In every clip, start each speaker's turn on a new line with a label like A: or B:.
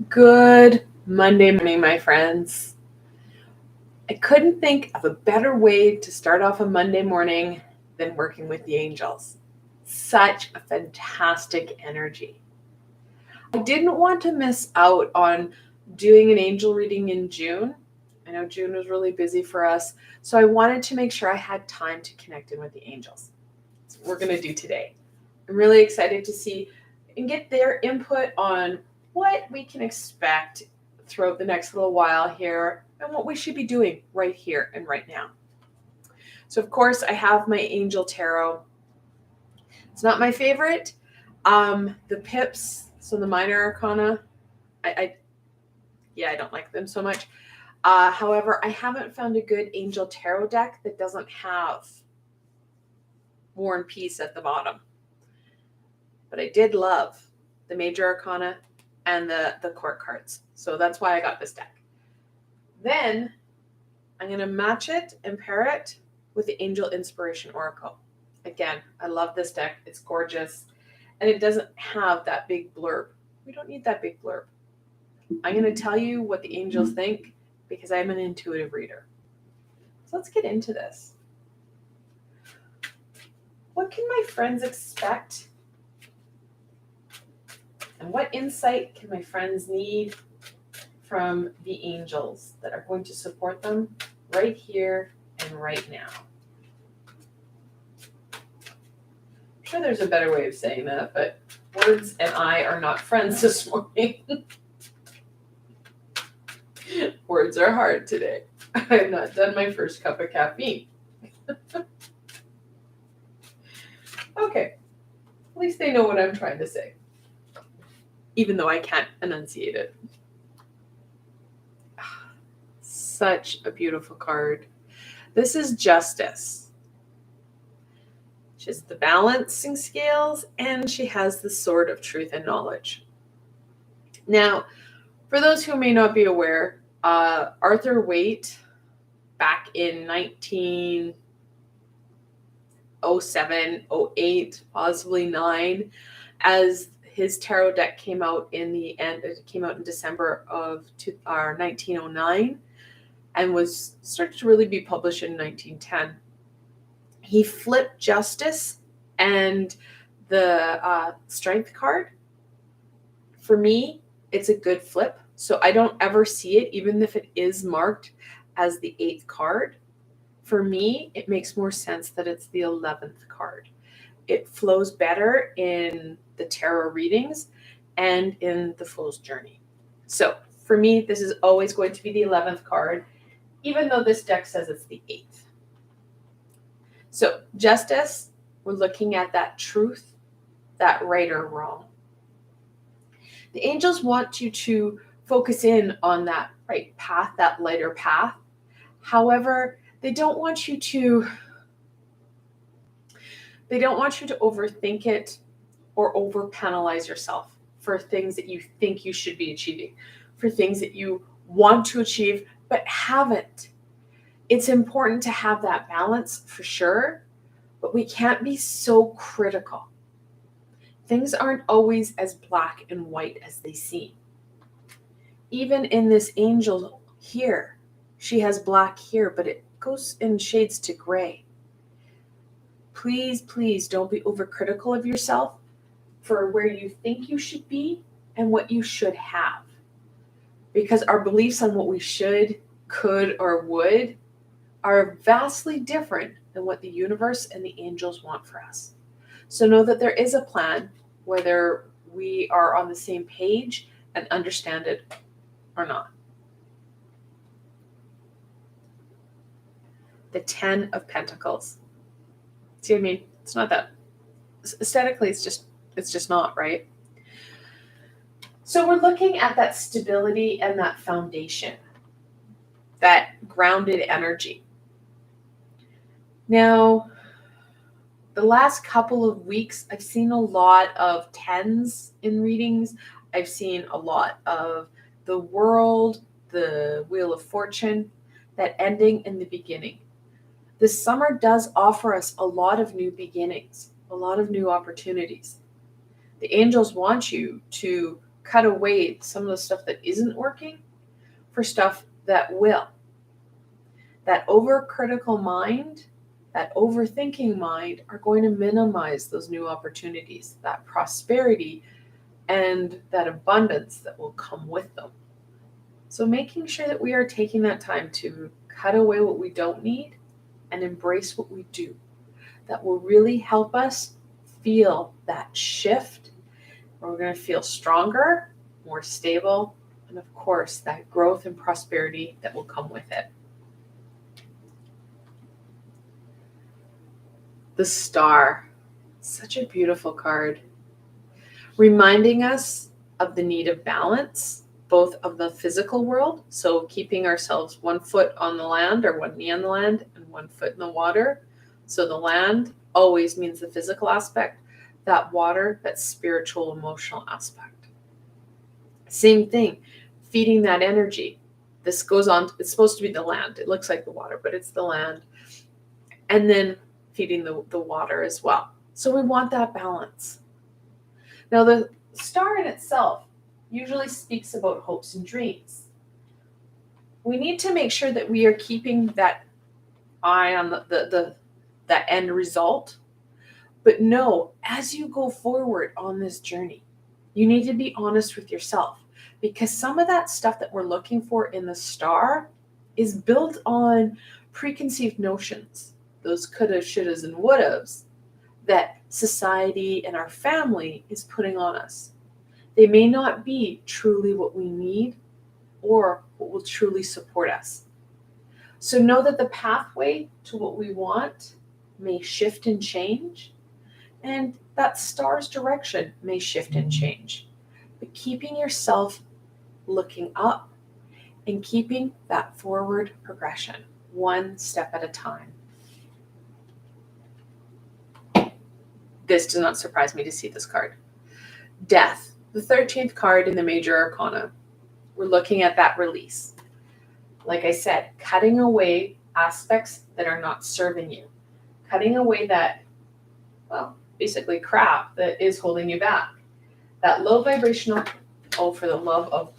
A: Good Monday morning, my friends. I couldn't think of a better way to start off a Monday morning than working with the angels. Such a fantastic energy. I didn't want to miss out on doing an angel reading in June. I know June was really busy for us, so I wanted to make sure I had time to connect in with the angels. That's what we're going to do today. I'm really excited to see and get their input on what we can expect throughout the next little while here and what we should be doing right here and right now. So, of course, I have my Angel Tarot. It's not my favorite. The pips, so the minor arcana, I don't like them so much. However, I haven't found a good Angel Tarot deck that doesn't have War and Peace at the bottom. But I did love the Major Arcana and the Court cards. So that's why I got this deck. Then I'm going to match it and pair it with the Angel Inspiration Oracle. Again, I love this deck. It's gorgeous. And it doesn't have that big blurb. We don't need that big blurb. I'm going to tell you what the angels think because I'm an intuitive reader. So let's get into this. What can my friends expect? And what insight can my friends need from the angels that are going to support them right here and right now? I'm sure there's a better way of saying that, but words and I are not friends this morning. Words are hard today. I have not done my first cup of caffeine. Okay, at least they know what I'm trying to say, even though I can't enunciate it. Such a beautiful card. This is Justice. She has the balancing scales, and she has the sword of truth and knowledge. Now, for those who may not be aware, Arthur Waite, back in 1907, 08, possibly 9, as his tarot deck came out in the end, it came out in December of 1909 and was started to really be published in 1910. He flipped Justice and the Strength card. For me, it's a good flip. So I don't ever see it, even if it is marked as the 8th card. For me, it makes more sense that it's the 11th card. It flows better in the tarot readings and in the Fool's Journey. So for me, this is always going to be the 11th card, even though this deck says it's the 8th. So Justice, we're looking at that truth, that right or wrong. The angels want you to focus in on that right path, that lighter path. However, they don't want you to overthink it or over penalize yourself for things that you think you should be achieving, for things that you want to achieve but haven't. It's important to have that balance for sure, but we can't be so critical. Things aren't always as black and white as they seem. Even in this angel here, she has black here, but it goes in shades to gray. Please, please don't be overcritical of yourself for where you think you should be and what you should have. Because our beliefs on what we should, could, or would are vastly different than what the universe and the angels want for us. So know that there is a plan, whether we are on the same page and understand it or not. The 10 of Pentacles. See what I mean? It's not that. Aesthetically, it's just not, right? So we're looking at that stability and that foundation, that grounded energy. Now, the last couple of weeks, I've seen a lot of 10s in readings. I've seen a lot of the World, the Wheel of Fortune, that ending in the beginning. The summer does offer us a lot of new beginnings, a lot of new opportunities. The angels want you to cut away some of the stuff that isn't working for stuff that will. That overcritical mind, that overthinking mind are going to minimize those new opportunities, that prosperity and that abundance that will come with them. So making sure that we are taking that time to cut away what we don't need and embrace what we do, that will really help us feel that shift where we're going to feel stronger, more stable, and of course, that growth and prosperity that will come with it. The Star, such a beautiful card, reminding us of the need of balance, both of the physical world, so keeping ourselves 1 foot on the land or 1 knee on the land and 1 foot in the water. So the land always means the physical aspect, that water, that spiritual, emotional aspect. Same thing, feeding that energy. This goes on, it's supposed to be the land. It looks like the water, but it's the land. And then feeding the water as well. So we want that balance. Now the star in itself usually speaks about hopes and dreams. We need to make sure that we are keeping that eye on that end result. But no, as you go forward on this journey, you need to be honest with yourself, because some of that stuff that we're looking for in the star is built on preconceived notions, those couldas, shouldas, and wouldas that society and our family is putting on us. They may not be truly what we need or what will truly support us. So know that the pathway to what we want may shift and change, and that star's direction may shift and change. But keeping yourself looking up and keeping that forward progression, 1 step at a time. This does not surprise me to see this card. Death, the 13th card in the major arcana. We're looking at that release. Like I said, cutting away aspects that are not serving you. Cutting away that, well, basically crap that is holding you back. That low vibrational, oh, for the love of,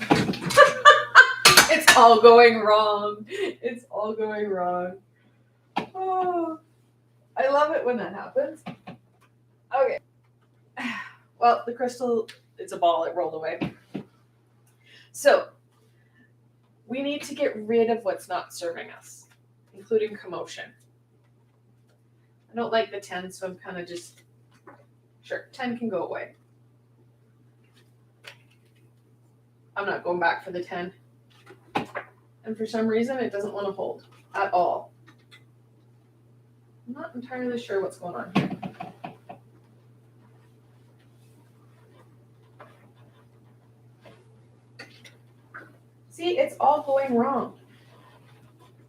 A: it's all going wrong. It's all going wrong. Oh, I love it when that happens. Okay. Well, the crystal, it's a ball, it rolled away. So, we need to get rid of what's not serving us, including commotion. I don't like the 10, so I'm kind of just, sure, 10 can go away. I'm not going back for the 10. And for some reason, it doesn't want to hold at all. I'm not entirely sure what's going on here. See, it's all going wrong.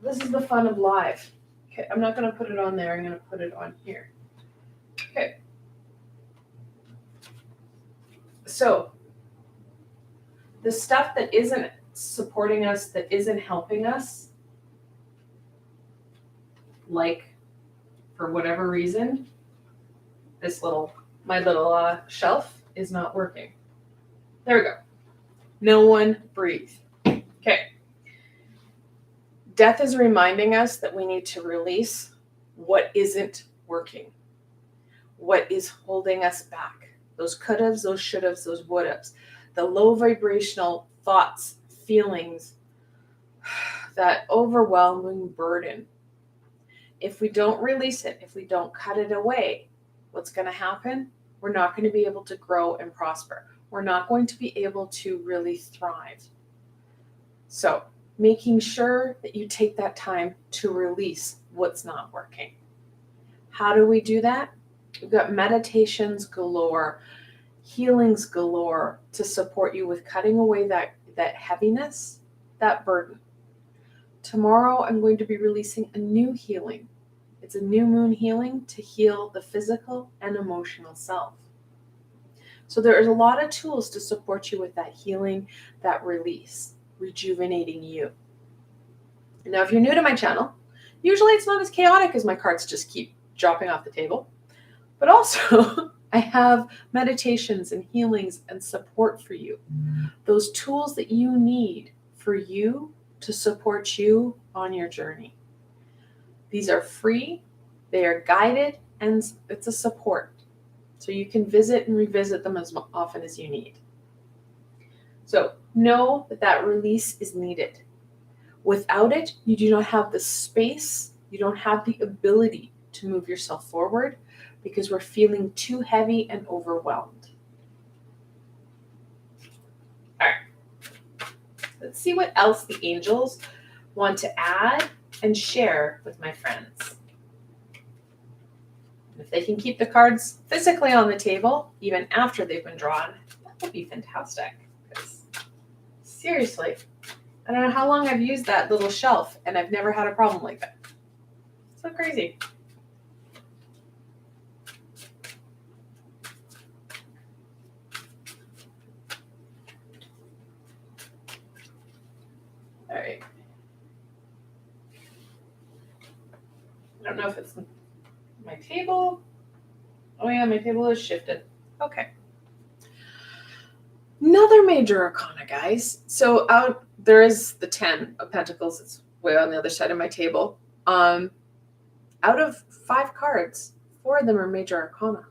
A: This is the fun of live. Okay, I'm not going to put it on there. I'm going to put it on here. Okay. So, the stuff that isn't supporting us, that isn't helping us, like, for whatever reason, my little shelf is not working. There we go. No one breathe. Okay. Death is reminding us that we need to release what isn't working, what is holding us back. Those could-haves, those should-haves, those would-haves, the low vibrational thoughts, feelings, that overwhelming burden. If we don't release it, if we don't cut it away, what's going to happen? We're not going to be able to grow and prosper. We're not going to be able to really thrive. So, making sure that you take that time to release what's not working. How do we do that? We've got meditations galore, healings galore to support you with cutting away that heaviness, that burden. Tomorrow, I'm going to be releasing a new healing. It's a new moon healing to heal the physical and emotional self. So there is a lot of tools to support you with that healing, that release, rejuvenating you. Now, if you're new to my channel, usually it's not as chaotic as my cards just keep dropping off the table. But also, I have meditations and healings and support for you. Those tools that you need for you to support you on your journey. These are free, they are guided, and it's a support. So you can visit and revisit them as often as you need. So know that that release is needed. Without it, you do not have the space, you don't have the ability to move yourself forward because we're feeling too heavy and overwhelmed. All right, let's see what else the angels want to add and share with my friends. If they can keep the cards physically on the table, even after they've been drawn, that would be fantastic. Because seriously, I don't know how long I've used that little shelf, and I've never had a problem like that. So crazy. All right. I don't know if it's my table. Oh yeah, my table is shifted. Okay. Another major arcana, guys. So there is the 10 of Pentacles. It's way on the other side of my table. Out of 5 cards, 4 of them are major arcana.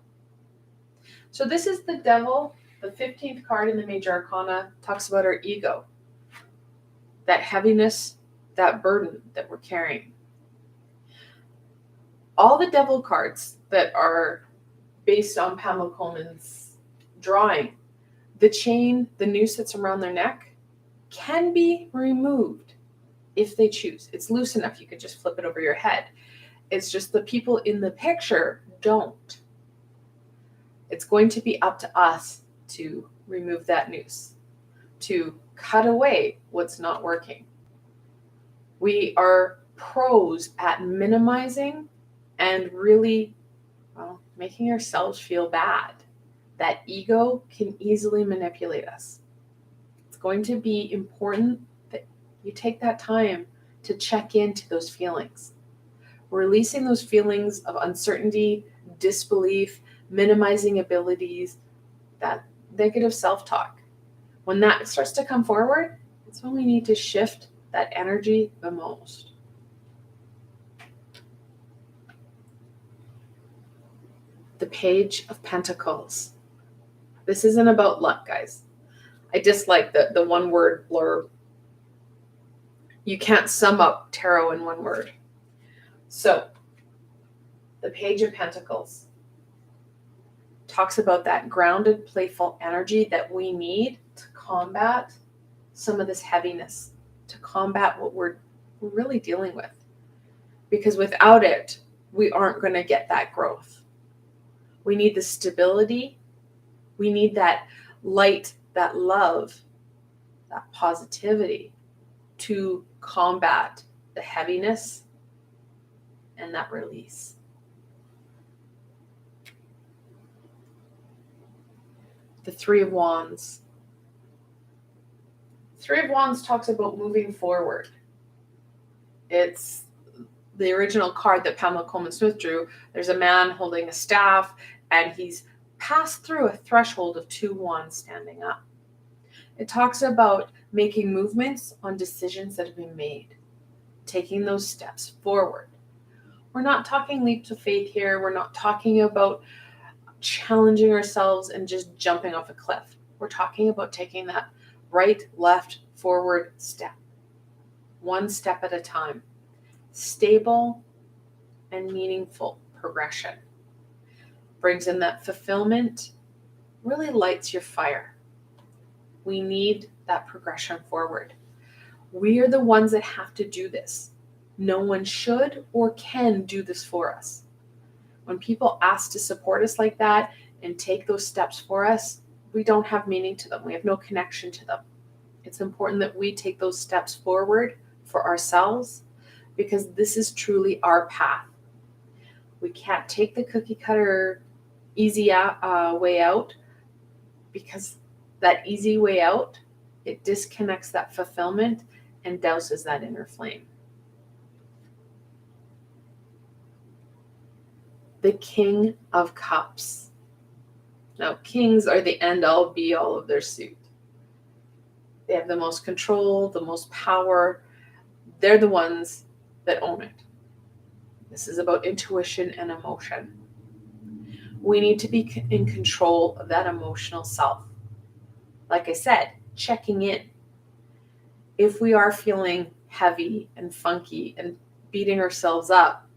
A: So this is the Devil. The 15th card in the major arcana talks about our ego. That heaviness, that burden that we're carrying. All the Devil cards that are based on Pamela Coleman's drawing, the chain, the noose that's around their neck, can be removed if they choose. It's loose enough you could just flip it over your head. It's just the people in the picture don't. It's going to be up to us to remove that noose, to cut away what's not working. We are pros at minimizing and really, making ourselves feel bad. That ego can easily manipulate us. It's going to be important that you take that time to check into those feelings. Releasing those feelings of uncertainty, disbelief, minimizing abilities, that negative self-talk. When that starts to come forward, it's when we need to shift that energy the most. The Page of Pentacles. This isn't about luck, guys. I dislike the one word blurb. You can't sum up tarot in one word. So, the Page of Pentacles talks about that grounded, playful energy that we need to combat some of this heaviness, to combat what we're really dealing with. Because without it, we aren't going to get that growth. We need the stability. We need that light, that love, that positivity to combat the heaviness and that release. The Three of Wands. Three of Wands talks about moving forward. It's the original card that Pamela Coleman Smith drew. There's a man holding a staff, and he's passed through a threshold of 2 wands standing up. It talks about making movements on decisions that have been made, taking those steps forward. We're not talking leap to faith here. We're not talking about challenging ourselves and just jumping off a cliff. We're talking about taking that right, left, forward step, one step at a time. Stable and meaningful progression. Brings in that fulfillment, really lights your fire. We need that progression forward. We are the ones that have to do this. No one should or can do this for us. When people ask to support us like that and take those steps for us, we don't have meaning to them. We have no connection to them. It's important that we take those steps forward for ourselves because this is truly our path. We can't take the cookie cutter easy way out because that easy way out, it disconnects that fulfillment and douses that inner flame. The King of Cups. Now, kings are the end-all be-all of their suit. They have the most control, the most power. They're the ones that own it. This is about intuition and emotion. We need to be in control of that emotional self. Like I said, checking in. If we are feeling heavy and funky and beating ourselves up,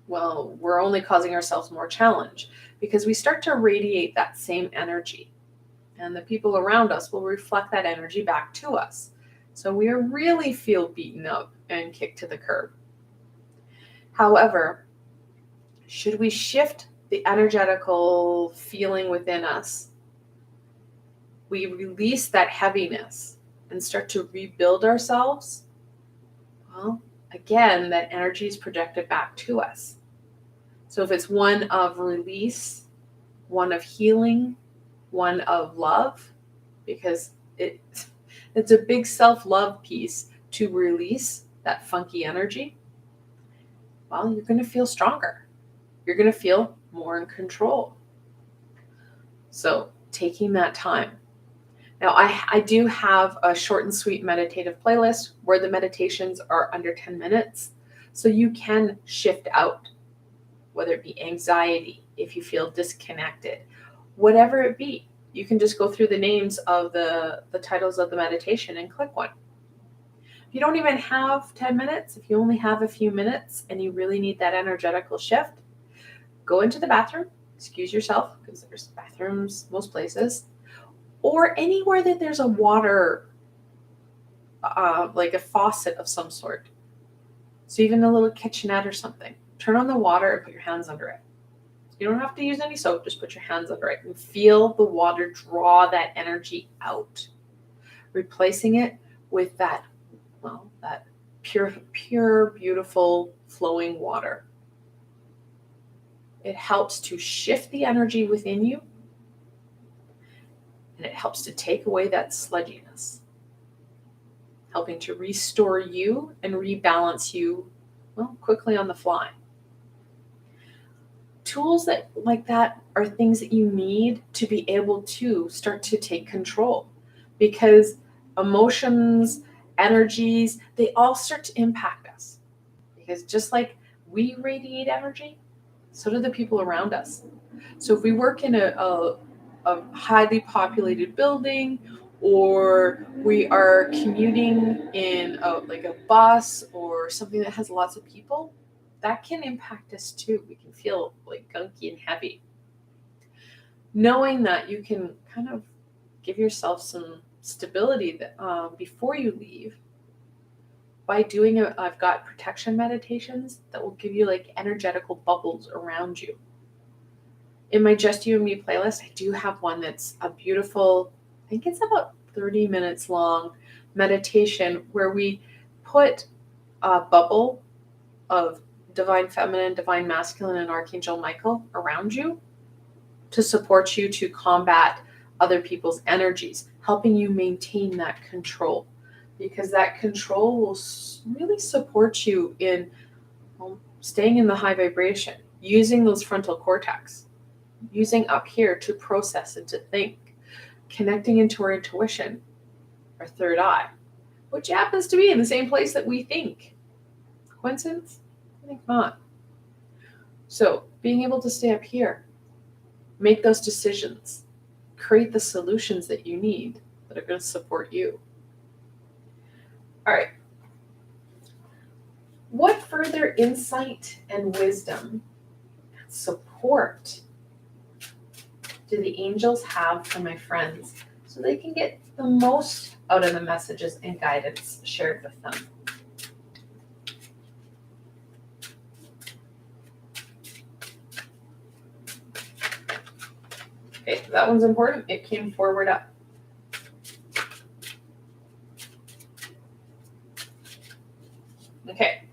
A: well, we're only causing ourselves more challenge because we start to radiate that same energy. And the people around us will reflect that energy back to us. So we really feel beaten up and kicked to the curb. However, should we shift the energetical feeling within us, we release that heaviness and start to rebuild ourselves, well, again, that energy is projected back to us. So if it's one of release, one of healing, one of love, because it's a big self-love piece to release that funky energy, well, you're going to feel stronger. You're going to feel more in control. So taking that time. Now, I do have a short and sweet meditative playlist where the meditations are under 10 minutes. So you can shift out, whether it be anxiety, if you feel disconnected, whatever it be. You can just go through the names of the titles of the meditation and click one. If you don't even have 10 minutes, if you only have a few minutes and you really need that energetical shift, go into the bathroom, excuse yourself, because there's bathrooms most places, or anywhere that there's a water, like a faucet of some sort. So even a little kitchenette or something. Turn on the water and put your hands under it. You don't have to use any soap, just put your hands under it and feel the water draw that energy out, replacing it with that pure, beautiful, flowing water. It helps to shift the energy within you, and it helps to take away that sludginess, helping to restore you and rebalance you, well, quickly on the fly. Tools like that are things that you need to be able to start to take control, because emotions, energies, they all start to impact us. Because just like we radiate energy, so do the people around us. So if we work in a highly populated building, or we are commuting in a bus or something that has lots of people, that can impact us too. We can feel like gunky and heavy. Knowing that you can kind of give yourself some stability before you leave by doing I've got protection meditations that will give you like energetical bubbles around you. In my Just You and Me playlist, I do have one that's a beautiful, I think it's about 30 minutes long meditation where we put a bubble of Divine Feminine, Divine Masculine, and Archangel Michael around you to support you to combat other people's energies, helping you maintain that control. Because that control will really support you in staying in the high vibration, using those frontal cortex, using up here to process and to think, connecting into our intuition, our third eye, which happens to be in the same place that we think. Coincidence? I think not. So being able to stay up here, make those decisions, create the solutions that you need that are going to support you. All right. What further insight and wisdom and support do the angels have for my friends so they can get the most out of the messages and guidance shared with them? Okay, that one's important. It came forward up. Okay,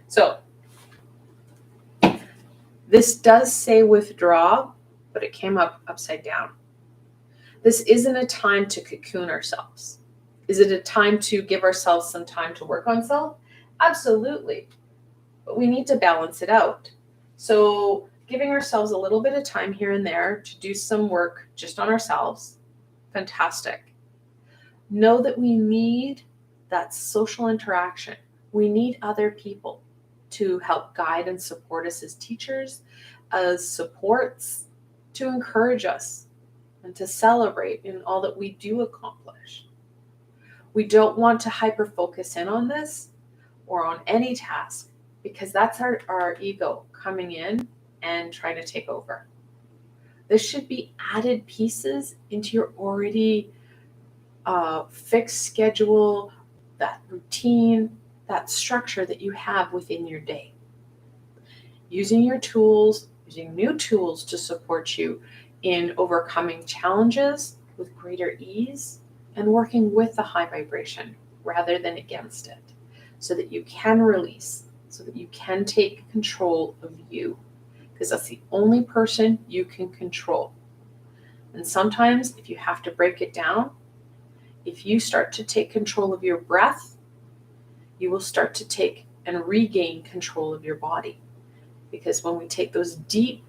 A: so this does say withdraw, but it came up upside down. This isn't a time to cocoon ourselves. Is it a time to give ourselves some time to work on self? Absolutely. But we need to balance it out. So giving ourselves a little bit of time here and there to do some work just on ourselves, fantastic. Know that we need that social interaction. We need other people to help guide and support us as teachers, as supports, to encourage us and to celebrate in all that we do accomplish. We don't want to hyper-focus in on this or on any task, because that's our ego coming in and trying to take over. This should be added pieces into your already fixed schedule, that routine, that structure that you have within your day. Using your tools, using new tools to support you in overcoming challenges with greater ease and working with the high vibration rather than against it, so that you can release, so that you can take control of you, because that's the only person you can control. And sometimes if you have to break it down, if you start to take control of your breath, you will start to take and regain control of your body. Because when we take those deep,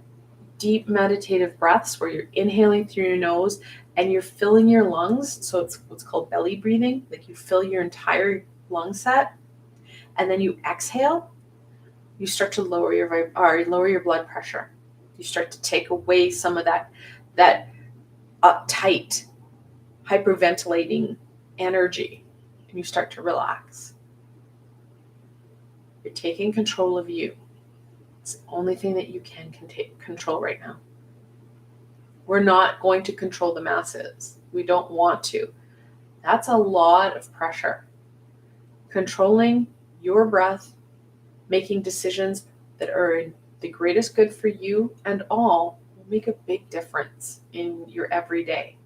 A: deep meditative breaths where you're inhaling through your nose and you're filling your lungs, so it's what's called belly breathing, like you fill your entire lung set, and then you exhale, you start to lower your blood pressure. You start to take away some of that uptight, hyperventilating energy, and you start to relax. You're taking control of you. It's the only thing that you can control right now. We're not going to control the masses. We don't want to. That's a lot of pressure. Controlling your breath, making decisions that are in the greatest good for you and all will make a big difference in your everyday.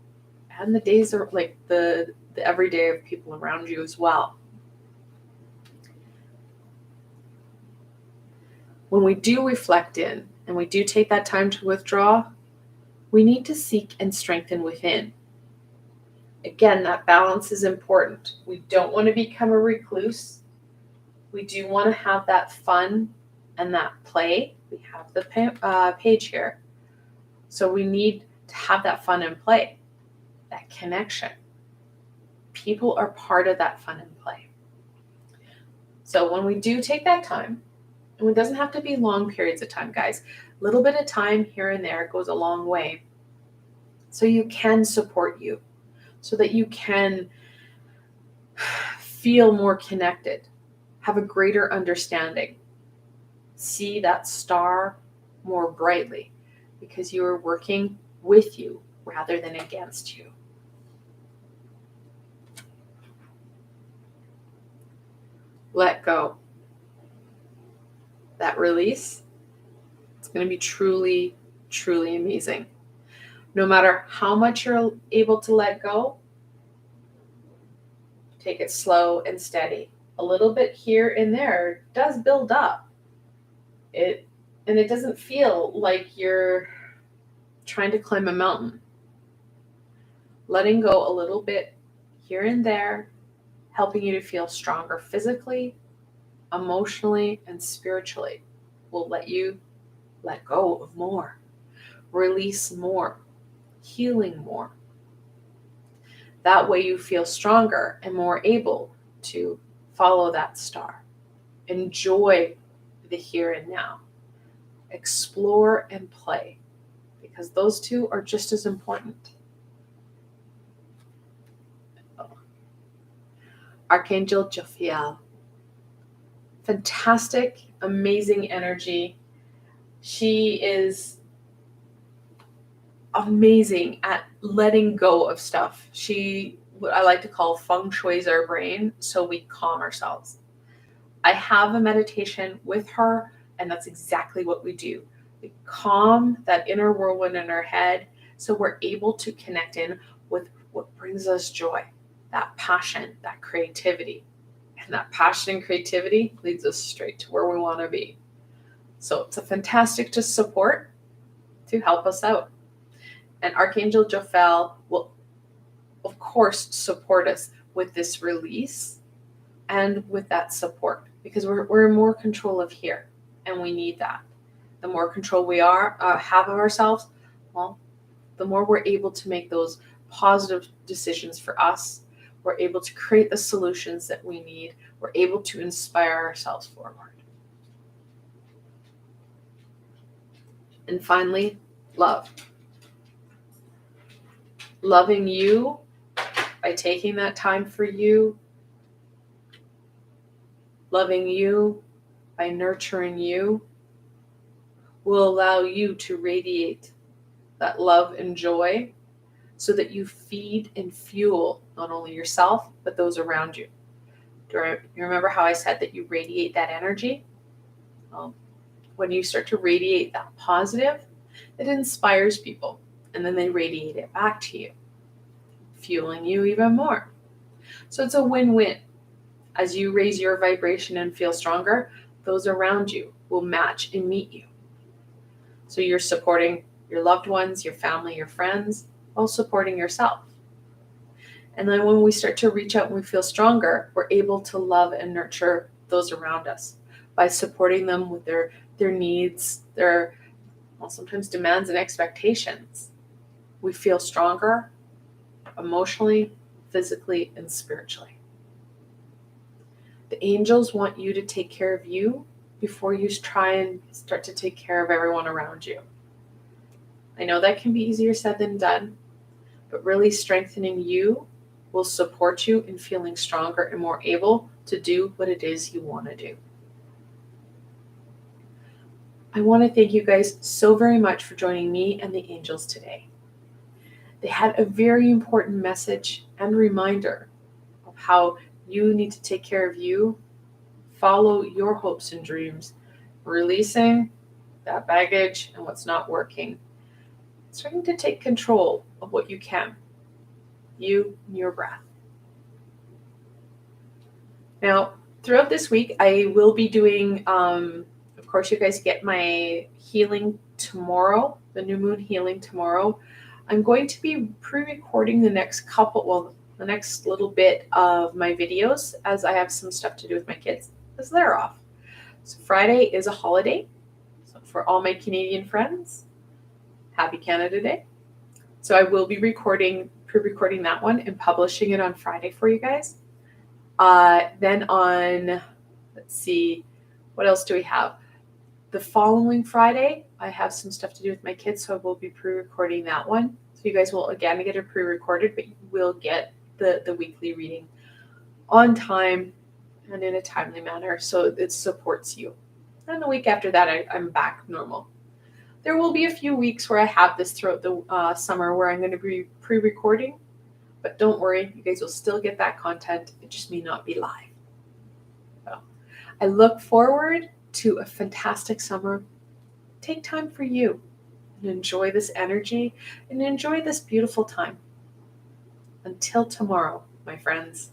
A: And the days are like the everyday of people around you as well. When we do reflect in and we do take that time to withdraw, we need to seek and strengthen within. Again, that balance is important. We don't want to become a recluse. We do want to have that fun and that play. We have the page here. So we need to have that fun and play, that connection. People are part of that fun and play. So when we do take that time, and it doesn't have to be long periods of time, guys. A little bit of time here and there goes a long way. So you can support you, so that you can feel more connected, have a greater understanding, see that star more brightly, because you are working with you rather than against you. Let go. That release, it's going to be truly, truly amazing. No matter how much you're able to let go, take it slow and steady. A little bit here and there does build up. And it doesn't feel like you're trying to climb a mountain. Letting go a little bit here and there, helping you to feel stronger physically, emotionally, and spiritually, will let you let go of more, release more, healing more. That way you feel stronger and more able to follow that star. Enjoy the here and now. Explore and play, because those two are just as important. Archangel Jophiel. Fantastic, amazing energy. She is amazing at letting go of stuff. She, what I like to call, feng shui's our brain, so we calm ourselves. I have a meditation with her, and that's exactly what we do. We calm that inner whirlwind in our head, so we're able to connect in with what brings us joy, that passion, that creativity. And that passion and creativity leads us straight to where we want to be. So it's a fantastic to support, to help us out. And Archangel Jophiel will, of course, support us with this release and with that support, because we're in more control of here, and we need that. the more control we have of ourselves, well, the more we're able to make those positive decisions for us. We're able to create the solutions that we need. We're able to inspire ourselves forward. And finally, love. Loving you by taking that time for you. Loving you by nurturing you will allow you to radiate that love and joy so that you feed and fuel not only yourself, but those around you. Do you remember how I said that you radiate that energy? When you start to radiate that positive, it inspires people, and then they radiate it back to you, fueling you even more. So it's a win-win. As you raise your vibration and feel stronger, those around you will match and meet you. So you're supporting your loved ones, your family, your friends, while supporting yourself. And then when we start to reach out and we feel stronger, we're able to love and nurture those around us by supporting them with their needs, their sometimes demands and expectations. We feel stronger emotionally, physically, and spiritually. The angels want you to take care of you before you try and start to take care of everyone around you. I know that can be easier said than done, but really strengthening you will support you in feeling stronger and more able to do what it is you want to do. I want to thank you guys so very much for joining me and the angels today. They had a very important message and reminder of how you need to take care of you, follow your hopes and dreams, releasing that baggage and what's not working, starting to take control of what you can, you and your breath. Now, throughout this week, I will be doing, of course, you guys get my healing tomorrow, the new moon healing tomorrow. I'm going to be pre-recording the next little bit of my videos as I have some stuff to do with my kids because they're off. So Friday is a holiday. So for all my Canadian friends, happy Canada Day. So I will be pre-recording that one and publishing it on Friday for you guys. Then on, let's see, what else do we have? The following Friday, I have some stuff to do with my kids, so I will be pre-recording that one. So you guys will again get it pre-recorded, but you will get the weekly reading on time and in a timely manner, so it supports you. And the week after that, I'm back normal. There will be a few weeks where I have this throughout the summer where I'm going to be pre-recording, but don't worry, you guys will still get that content. It just may not be live. So I look forward to a fantastic summer. Take time for you and enjoy this energy and enjoy this beautiful time. Until tomorrow, my friends.